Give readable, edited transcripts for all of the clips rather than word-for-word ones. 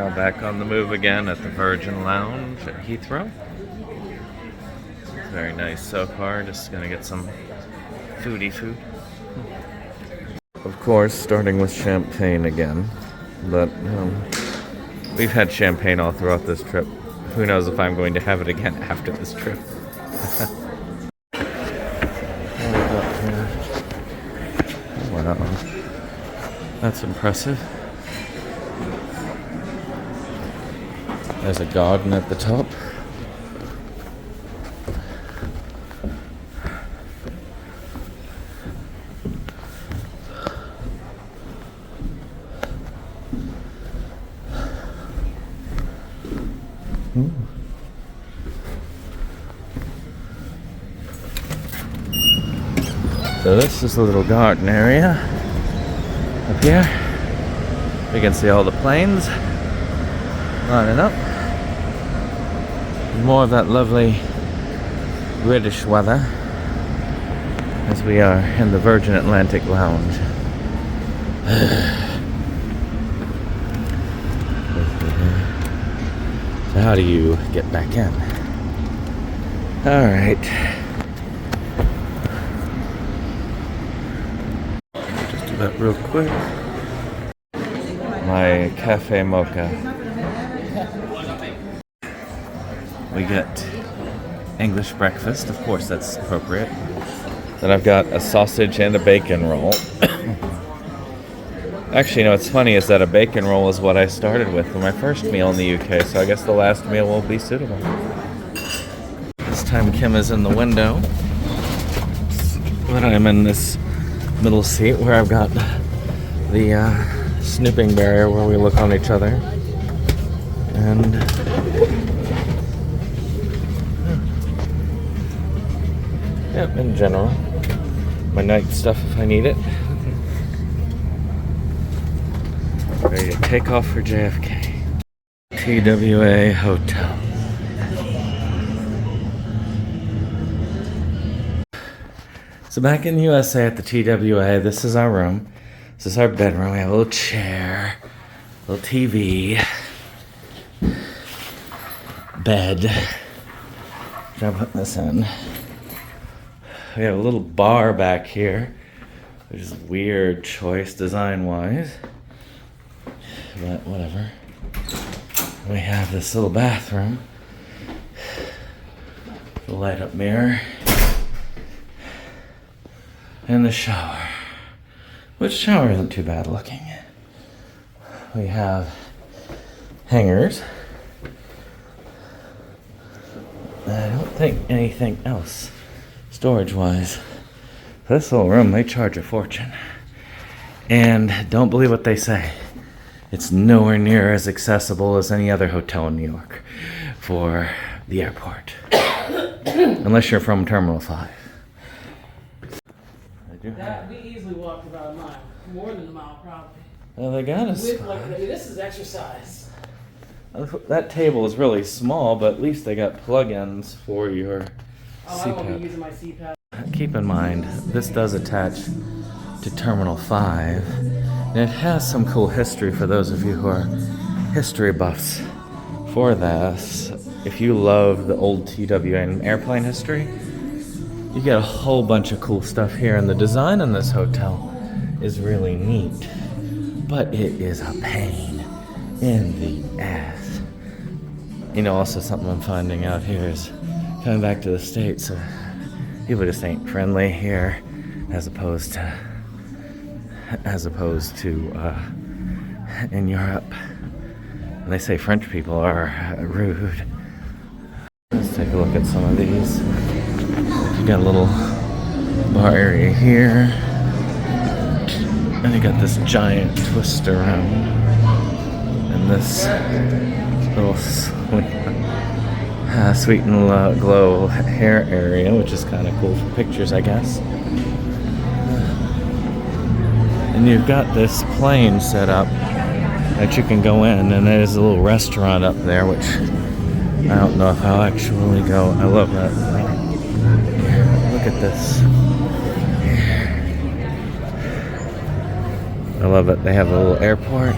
Now back on the move again at the Virgin Lounge at Heathrow. Very nice so far. Just gonna get some foodie food. Of course, starting with champagne again. But we've had champagne all throughout this trip. Who knows if I'm going to have it again after this trip. Wow. That's impressive. There's a garden at the top. So this is the little garden area up here. You can see all the planes lining up. More of that lovely British weather as we are in the Virgin Atlantic Lounge. So how do you get back in? Alright. Just do that real quick. My cafe mocha. We get English breakfast, of course that's appropriate. Then I've got a sausage and a bacon roll. Actually, you know what's funny is that a bacon roll is what I started with for my first meal in the UK, so I guess the last meal will be suitable. This time Kim is in the window, but I'm in this middle seat where I've got the snooping barrier where we look on each other. And yep, in general, my night stuff if I need it. Ready to take off for JFK. TWA Hotel. So back in the USA at the TWA, this is our room. This is our bedroom. We have a little chair, a little TV, bed. I'm putting this in. We have a little bar back here, which is a weird choice design-wise, but whatever. We have this little bathroom, the light-up mirror, and the shower, which shower isn't too bad looking. We have hangers. I don't think anything else storage-wise. For this little room, they charge a fortune. And don't believe what they say. It's nowhere near as accessible as any other hotel in New York for the airport. Unless you're from Terminal 5. That we easily walked about a mile. More than a mile, probably. Well, they got us. This is exercise. That table is really small, but at least they got plug-ins for your Oh, I won't be using my CPAP. Keep in mind, this does attach to Terminal 5, and it has some cool history for those of you who are history buffs for this. If you love the old TWA and airplane history, you get a whole bunch of cool stuff here, and the design in this hotel is really neat, but it is a pain in the ass. You know, also something I'm finding out here is coming back to the States, people just ain't friendly here as opposed to in Europe. And they say French people are rude. Let's take a look at some of these. You got a little bar area here, and you got this giant twist around, and this little sweet and glow hair area, which is kind of cool for pictures, I guess. And you've got this plane set up that you can go in, and there's a little restaurant up there, which I don't know if I'll actually go. I love that. Look at this. I love it. They have a little airport.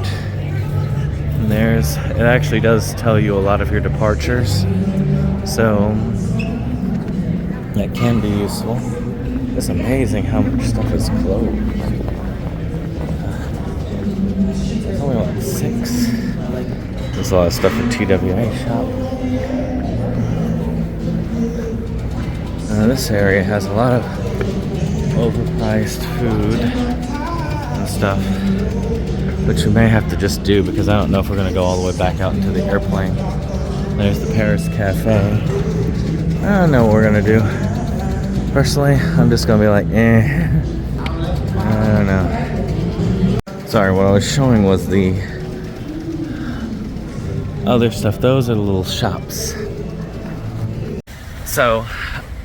And it actually does tell you a lot of your departures. So that can be useful. It's amazing how much stuff is closed. There's only like 6. There's a lot of stuff at TWA shop. This area has a lot of overpriced food and stuff, which we may have to just do because I don't know if we're going to go all the way back out into the airplane. There's the Paris Cafe. I don't know what we're going to do. Personally, I'm just going to be like, I don't know. Sorry, what I was showing was the other stuff. Those are the little shops. So,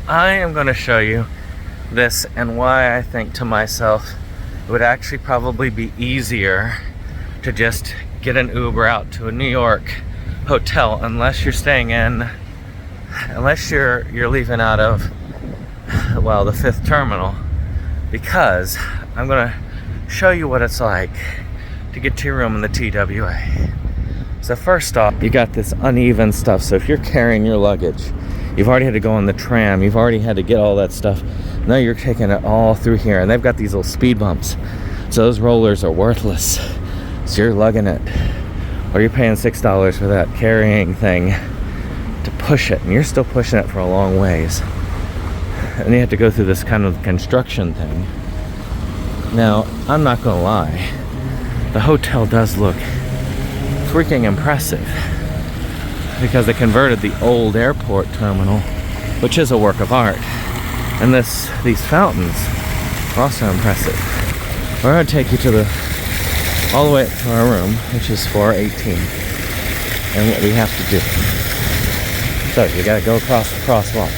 I am going to show you this and why I think to myself it would actually probably be easier to just get an Uber out to a New York hotel unless you're leaving out of, well, the 5th terminal, because I'm going to show you what it's like to get to your room in the TWA. So first off, you got this uneven stuff. So if you're carrying your luggage, you've already had to go on the tram, you've already had to get all that stuff. Now you're taking it all through here, and they've got these little speed bumps. So those rollers are worthless. So you're lugging it, or you're paying $6 for that carrying thing to push it, and you're still pushing it for a long ways. And you have to go through this kind of construction thing. Now, I'm not gonna lie, the hotel does look freaking impressive because they converted the old airport terminal, which is a work of art. And these fountains are also impressive. We're gonna take you all the way up to our room, which is 418, and what we have to do. So you gotta go across the crosswalk,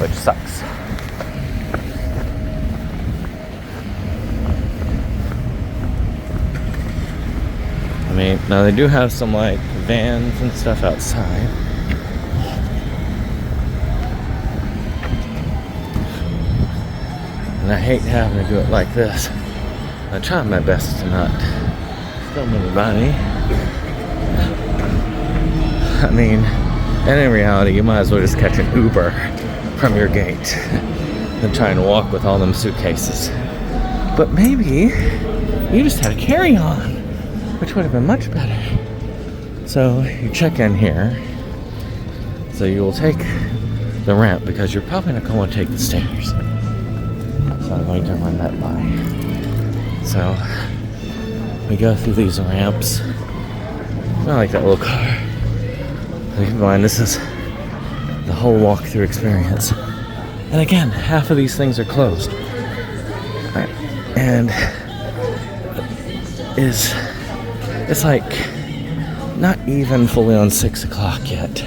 which sucks. I mean, now they do have some like vans and stuff outside. And I hate having to do it like this. I try my best to not film anybody. I mean, and in reality, you might as well just catch an Uber from your gate than trying to walk with all them suitcases. But maybe you just had a carry-on, which would have been much better. So you check in here. So you will take the ramp because you're probably not going to want to take the stairs. So I'm going to run that by. So we go through these ramps. I like that little car. Keep in mind, this is the whole walkthrough experience. And again, half of these things are closed. And it's like not even fully on 6 o'clock yet.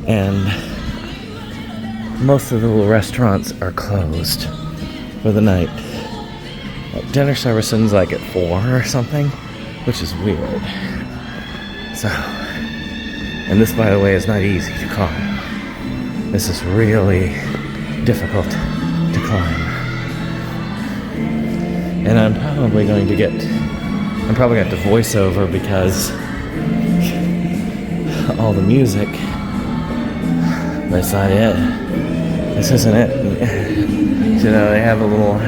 And most of the little restaurants are closed for the night. Dinner service ends like at 4 or something, which is weird. So, and this, by the way, is not easy to climb. This is really difficult to climb. And I'm probably going to have to voice over because all the music, but it's not it. This isn't it. So now they have a little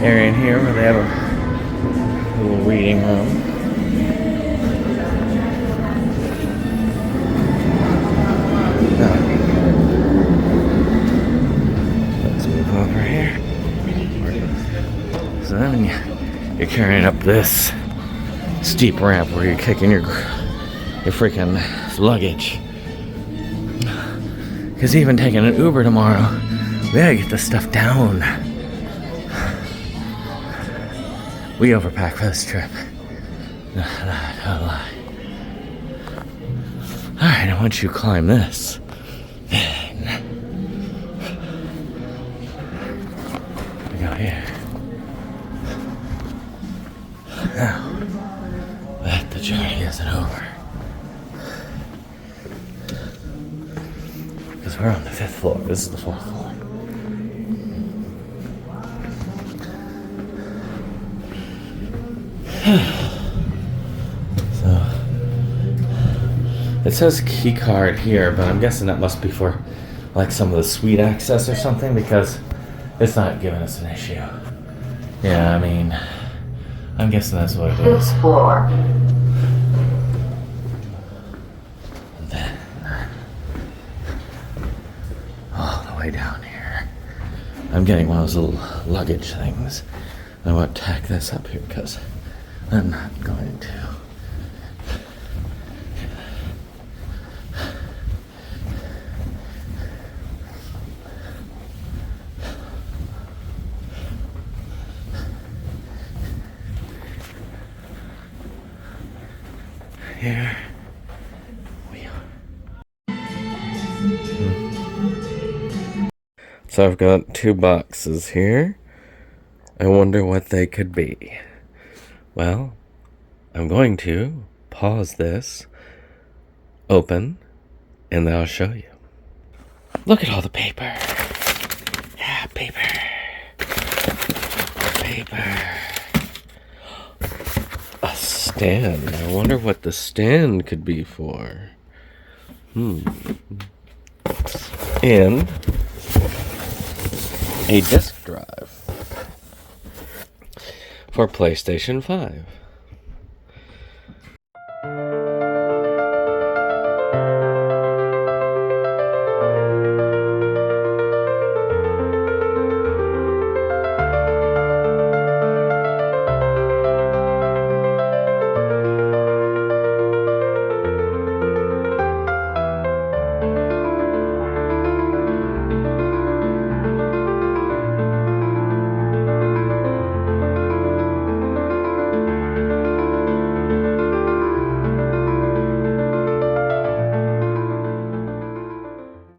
area in here where they have a little reading room. Let's move over here. So then you're carrying up this steep ramp where you're kicking your freaking luggage. Because even taking an Uber tomorrow, we gotta get this stuff down. We overpack for this trip. No lie. Alright, and once you climb this, then we go here. Now, but the journey isn't over. Because we're on the 5th floor. This is the 4th floor. So it says key card here, but I'm guessing that must be for like some of the suite access or something, because it's not giving us an issue. Yeah, I mean, I'm guessing that's what it is. Fifth floor. And then all the way down here, I'm getting one of those little luggage things. I want to tack this up here because I'm not going to. Here we are. So I've got 2 boxes here. I wonder what they could be. Well, I'm going to pause this, open, and then I'll show you. Look at all the paper. Yeah, paper. Paper. A stand. I wonder what the stand could be for. And a disk drive for PlayStation 5.